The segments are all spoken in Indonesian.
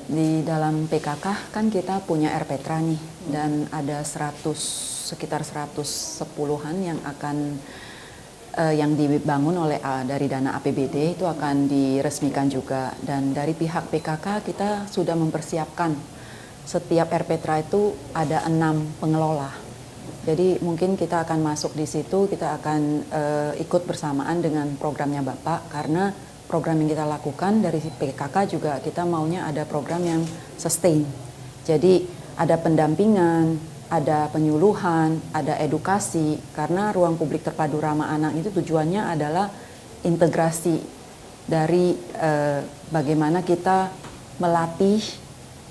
Di dalam PKK kan kita punya RPTRA nih, dan ada sekitar 110-an yang akan yang dibangun oleh dari dana APBD itu akan diresmikan juga. Dan dari pihak PKK kita sudah mempersiapkan setiap RPTRA itu ada 6 pengelola. Jadi mungkin kita akan masuk di situ, kita akan ikut bersamaan dengan programnya Bapak, karena program yang kita lakukan dari PKK juga kita maunya ada program yang sustain. Jadi ada pendampingan, ada penyuluhan, ada edukasi, karena ruang publik terpadu ramah anak itu tujuannya adalah integrasi dari bagaimana kita melatih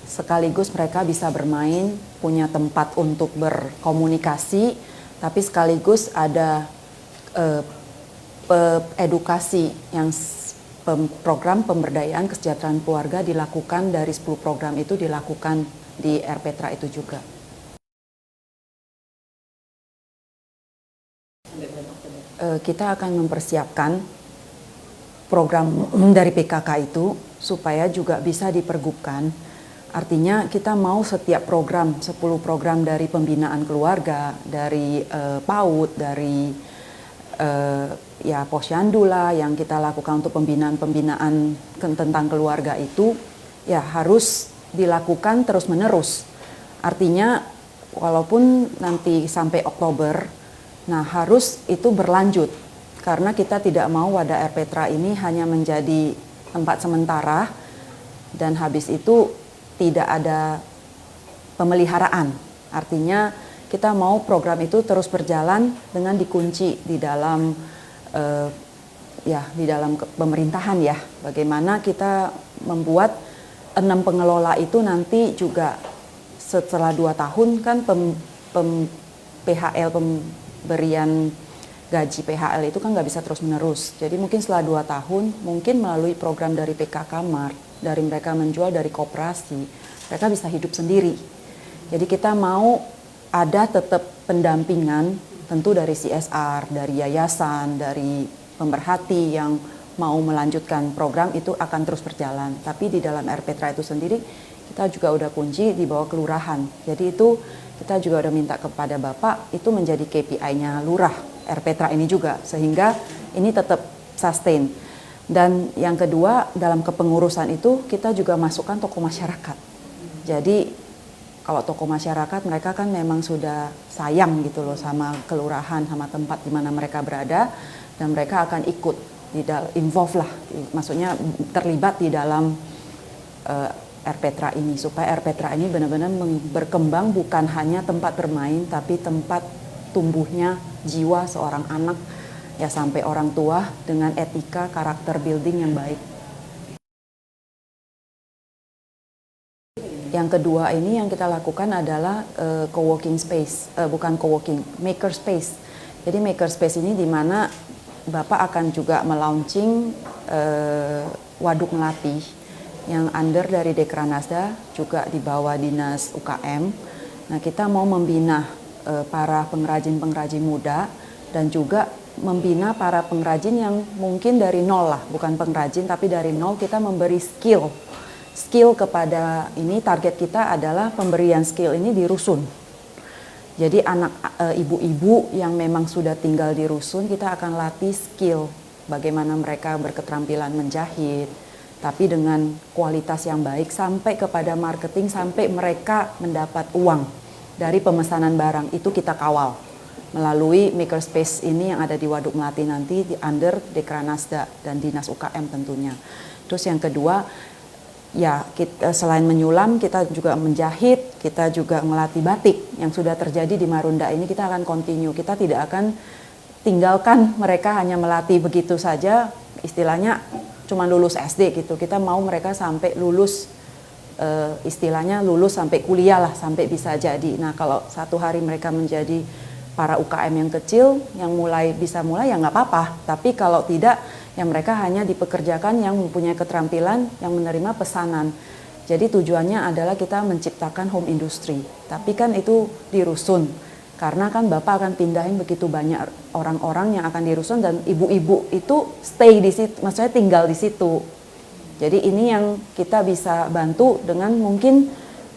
sekaligus mereka bisa bermain, punya tempat untuk berkomunikasi, tapi sekaligus ada edukasi yang program pemberdayaan kesejahteraan keluarga dilakukan dari 10 program itu dilakukan di RPTRA itu juga. Kita akan mempersiapkan program dari PKK itu supaya juga bisa dipergubkan. Artinya kita mau setiap program, 10 program dari pembinaan keluarga, dari PAUD, dari ya posyandu lah yang kita lakukan untuk pembinaan tentang keluarga itu ya harus dilakukan terus-menerus. Artinya walaupun nanti sampai Oktober, nah harus itu berlanjut, karena kita tidak mau wadah RPTRA ini hanya menjadi tempat sementara dan habis itu tidak ada pemeliharaan. Artinya kita mau program itu terus berjalan dengan dikunci di dalam di dalam pemerintahan ya. Bagaimana kita membuat 6 pengelola itu nanti juga setelah 2 tahun kan PHL pemberian gaji PHL itu kan nggak bisa terus menerus. Jadi mungkin setelah 2 tahun mungkin melalui program dari PKK Mart, dari mereka menjual dari koperasi, mereka bisa hidup sendiri. Jadi kita mau ada tetap pendampingan tentu dari CSR, dari yayasan, dari pemerhati yang mau melanjutkan program itu akan terus berjalan. Tapi di dalam RPTRA itu sendiri kita juga udah kunci di bawah kelurahan. Jadi itu kita juga udah minta kepada Bapak itu menjadi KPI-nya lurah RPTRA ini juga, sehingga ini tetap sustain. Dan yang kedua, dalam kepengurusan itu kita juga masukkan tokoh masyarakat. Jadi kalau tokoh masyarakat mereka kan memang sudah sayang gitu loh sama kelurahan, sama tempat di mana mereka berada, dan mereka akan ikut involve lah, maksudnya terlibat di dalam RPTRA ini, supaya RPTRA ini benar-benar berkembang bukan hanya tempat bermain, tapi tempat tumbuhnya jiwa seorang anak ya sampai orang tua dengan etika karakter building yang baik. Yang kedua ini yang kita lakukan adalah co-working space, bukan co-working, maker space. Jadi maker space ini di mana Bapak akan juga melaunching waduk Melati yang under dari Dekranasda, juga di bawah Dinas UKM. Nah kita mau membina para pengrajin-pengrajin muda dan juga membina para pengrajin yang mungkin dari nol lah, bukan pengrajin tapi dari nol kita memberi skill kepada ini. Target kita adalah pemberian skill ini di rusun. Jadi anak ibu-ibu yang memang sudah tinggal di rusun kita akan latih skill bagaimana mereka berketerampilan menjahit, tapi dengan kualitas yang baik sampai kepada marketing, sampai mereka mendapat uang dari pemesanan barang itu kita kawal melalui makerspace ini yang ada di Waduk Melati nanti di under Dekranasda dan Dinas UKM tentunya. Terus yang kedua ya kita selain menyulam kita juga menjahit, kita juga melatih batik yang sudah terjadi di Marunda ini kita akan continue. Kita tidak akan tinggalkan mereka hanya melatih begitu saja, istilahnya cuma lulus SD gitu. Kita mau mereka sampai lulus istilahnya lulus sampai kuliah lah, sampai bisa jadi. Nah kalau satu hari mereka menjadi para UKM yang kecil yang bisa mulai ya nggak apa-apa. Tapi kalau tidak ya mereka hanya dipekerjakan yang mempunyai keterampilan yang menerima pesanan. Jadi tujuannya adalah kita menciptakan home industry. Tapi kan itu di rusun. Karena kan Bapak akan pindahin begitu banyak orang-orang yang akan di rusun dan ibu-ibu itu stay di situ, maksudnya tinggal di situ. Jadi ini yang kita bisa bantu dengan mungkin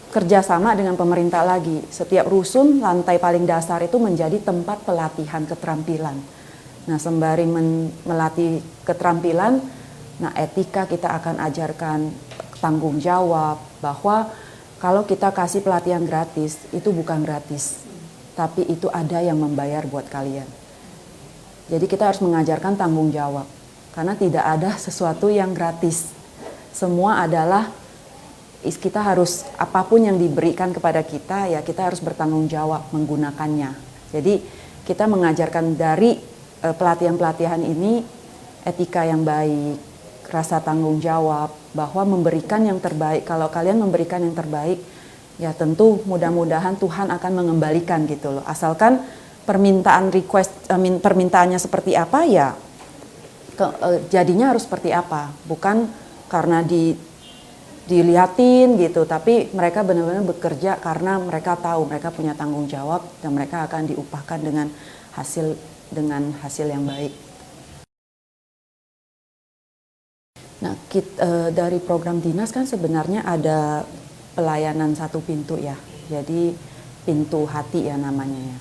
kerjasama dengan pemerintah lagi. Setiap rusun lantai paling dasar itu menjadi tempat pelatihan keterampilan. Nah, sembari melatih keterampilan, nah etika kita akan ajarkan tanggung jawab, bahwa kalau kita kasih pelatihan gratis, itu bukan gratis, tapi itu ada yang membayar buat kalian. Jadi kita harus mengajarkan tanggung jawab, karena tidak ada sesuatu yang gratis. Semua adalah, kita harus, apapun yang diberikan kepada kita, ya kita harus bertanggung jawab menggunakannya. Jadi kita mengajarkan dari pelatihan-pelatihan ini etika yang baik, rasa tanggung jawab, bahwa memberikan yang terbaik. Kalau kalian memberikan yang terbaik, ya tentu mudah-mudahan Tuhan akan mengembalikan gitu loh. Asalkan permintaannya seperti apa, ya jadinya harus seperti apa. Bukan karena dilihatin gitu, tapi mereka benar-benar bekerja karena mereka tahu mereka punya tanggung jawab dan mereka akan diupahkan dengan hasil yang baik. Nah, dari program dinas kan sebenarnya ada pelayanan satu pintu ya, jadi pintu hati ya namanya ya,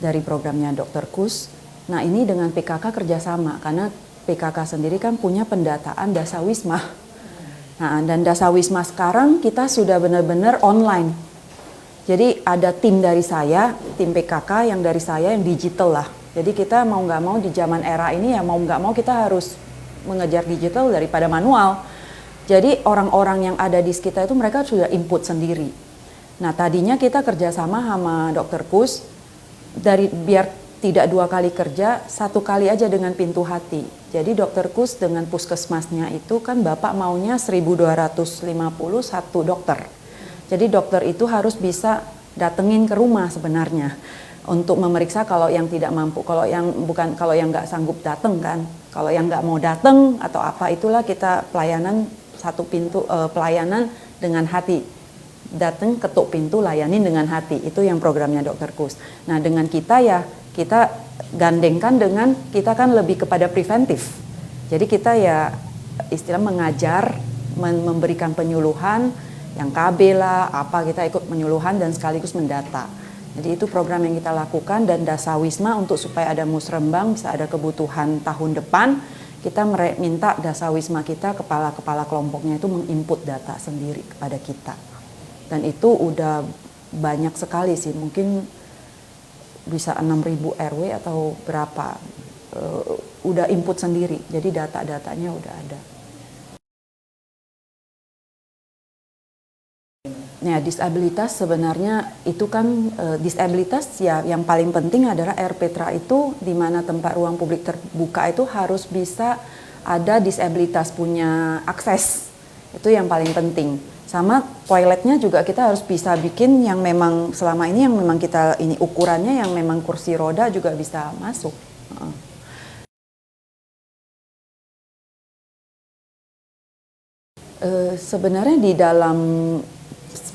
dari programnya Dr. Kus. Nah, ini dengan PKK kerjasama, karena PKK sendiri kan punya pendataan dasawisma. Nah, dan dasawisma sekarang kita sudah benar-benar online. Jadi ada tim dari saya, tim PKK yang dari saya yang digital lah. Jadi kita mau nggak mau di zaman era ini ya mau nggak mau kita harus mengejar digital daripada manual. Jadi orang-orang yang ada di sekitar itu mereka sudah input sendiri. Nah, tadinya kita kerjasama sama Dr. Kus, biar tidak 2 kali kerja, 1 kali aja dengan pintu hati. Jadi Dr. Kus dengan puskesmasnya itu kan Bapak maunya 1.251 dokter. Jadi dokter itu harus bisa datengin ke rumah sebenarnya untuk memeriksa kalau yang tidak mampu, kalau yang nggak sanggup datang kan, kalau yang nggak mau datang atau apa, itulah kita pelayanan satu pintu, pelayanan dengan hati. Datang ketuk pintu, layanin dengan hati. Itu yang programnya Dr. Kus. Nah, dengan kita ya kita gandengkan dengan kita kan lebih kepada preventif. Jadi kita ya istilah mengajar, memberikan penyuluhan yang KB lah, apa kita ikut penyuluhan dan sekaligus mendata. Jadi itu program yang kita lakukan, dan dasawisma untuk supaya ada musrembang, bisa ada kebutuhan tahun depan, kita minta dasawisma kita, kepala-kepala kelompoknya itu menginput data sendiri kepada kita. Dan itu udah banyak sekali sih, mungkin bisa 6.000 RW atau berapa, udah input sendiri, jadi data-datanya udah ada. Nah, disabilitas sebenarnya itu kan disabilitas ya yang paling penting adalah RPTRA itu, di mana tempat ruang publik terbuka itu harus bisa ada disabilitas punya akses, itu yang paling penting. Sama toiletnya juga kita harus bisa bikin yang memang selama ini yang memang kita ini ukurannya yang memang kursi roda juga bisa masuk. Sebenarnya di dalam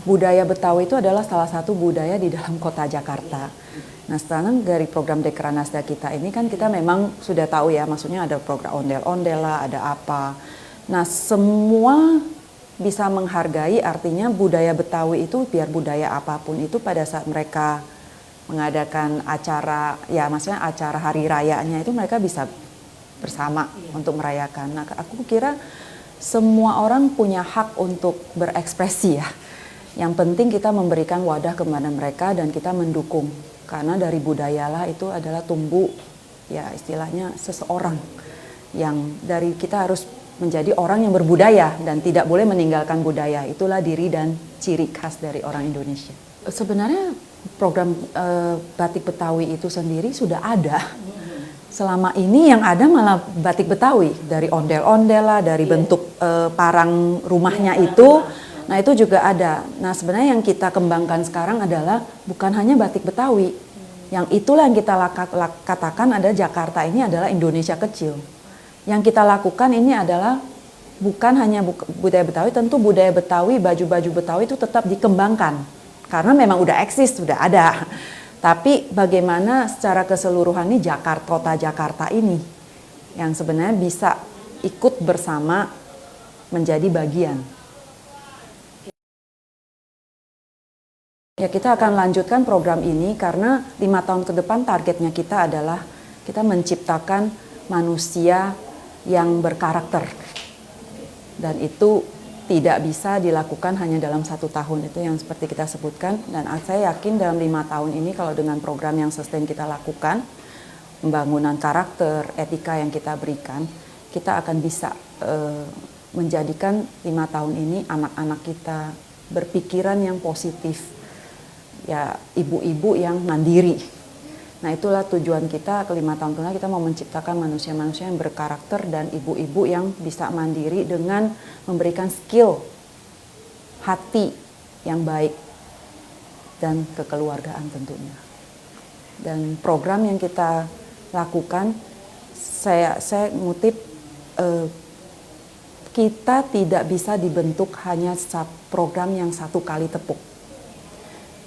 budaya Betawi itu adalah salah satu budaya di dalam kota Jakarta. Nah, sekarang dari program Dekranasda kita ini kan kita memang sudah tahu ya, maksudnya ada program ondel-ondel lah, ada apa. Nah, semua bisa menghargai, artinya budaya Betawi itu biar budaya apapun itu pada saat mereka mengadakan acara, ya maksudnya acara hari rayanya itu mereka bisa bersama untuk merayakan. Nah, aku kira semua orang punya hak untuk berekspresi ya. Yang penting kita memberikan wadah kepada mereka dan kita mendukung. Karena dari budayalah itu adalah tumbuh ya istilahnya seseorang yang dari kita harus menjadi orang yang berbudaya dan tidak boleh meninggalkan budaya. Itulah diri dan ciri khas dari orang Indonesia. Sebenarnya program batik Betawi itu sendiri sudah ada. Selama ini yang ada malah batik Betawi, dari ondel-ondel lah, dari bentuk parang rumahnya itu. Nah, itu juga ada. Nah, sebenarnya yang kita kembangkan sekarang adalah bukan hanya batik Betawi. Yang itulah yang kita katakan ada Jakarta ini adalah Indonesia kecil. Yang kita lakukan ini adalah bukan hanya budaya Betawi, tentu budaya Betawi, baju-baju Betawi itu tetap dikembangkan. Karena memang udah eksis, sudah ada. Tapi bagaimana secara keseluruhan ini kota Jakarta ini yang sebenarnya bisa ikut bersama menjadi bagian. Ya, kita akan lanjutkan program ini karena 5 tahun ke depan targetnya kita adalah kita menciptakan manusia yang berkarakter. Dan itu tidak bisa dilakukan hanya dalam 1 tahun, itu yang seperti kita sebutkan. Dan saya yakin dalam 5 tahun ini kalau dengan program yang sustain kita lakukan, pembangunan karakter, etika yang kita berikan, kita akan bisa menjadikan 5 tahun ini anak-anak kita berpikiran yang positif, ya ibu-ibu yang mandiri. Nah, itulah tujuan kita ke 5 tahun ke depan, kita mau menciptakan manusia-manusia yang berkarakter dan ibu-ibu yang bisa mandiri dengan memberikan skill hati yang baik dan kekeluargaan tentunya. Dan program yang kita lakukan, saya ngutip, kita tidak bisa dibentuk hanya program yang 1 kali tepuk.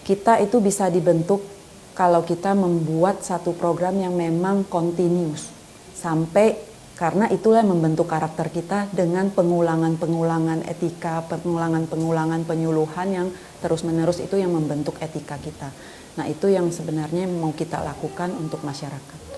Kita itu bisa dibentuk kalau kita membuat satu program yang memang continuous sampai, karena itulah yang membentuk karakter kita dengan pengulangan-pengulangan etika, pengulangan-pengulangan penyuluhan yang terus-menerus, itu yang membentuk etika kita. Nah, itu yang sebenarnya mau kita lakukan untuk masyarakat.